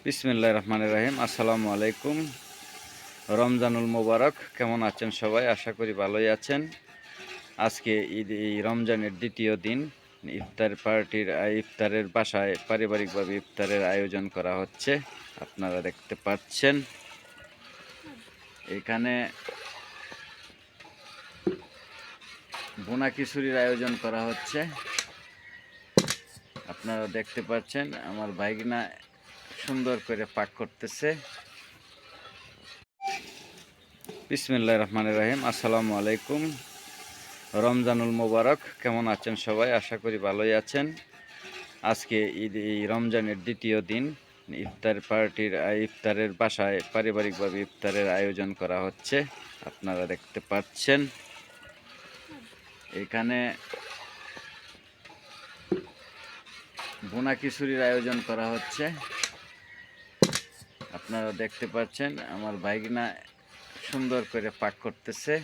বিসমিল্লাহির রহমানির রহিম। আসসালামু আলাইকুম। রমজানুল মোবারক। কেমন আছেন সবাই? আশা করি ভালোই আছেন। আজকে এই রমজানের দ্বিতীয় দিন। ইফতারের বাসায় পারিবারিকভাবে ইফতারের আয়োজন করা হচ্ছে। আপনারা দেখতে পাচ্ছেন এখানে ভুনা খিচুড়ির আয়োজন করা হচ্ছে। আপনারা দেখতে পাচ্ছেন আমার ভাইগিনা সুন্দর করে পাক করতেছে। বিসমিল্লাহির রহমানির রহিম। আসসালামু আলাইকুম। রমজানুল মোবারক। কেমন আছেন সবাই? আশা করি ভালোই আছেন। আজকে এই রমজানের দ্বিতীয় দিন। ইফতারের বাসায় পারিবারিকভাবে ইফতারের আয়োজন করা হচ্ছে। আপনারা দেখতে পাচ্ছেন এখানে ভুনা খিচুড়ির আয়োজন করা হচ্ছে। আপনারা দেখতে পাচ্ছেন আমার ভাইগিনা সুন্দর করে পাক করতেছে।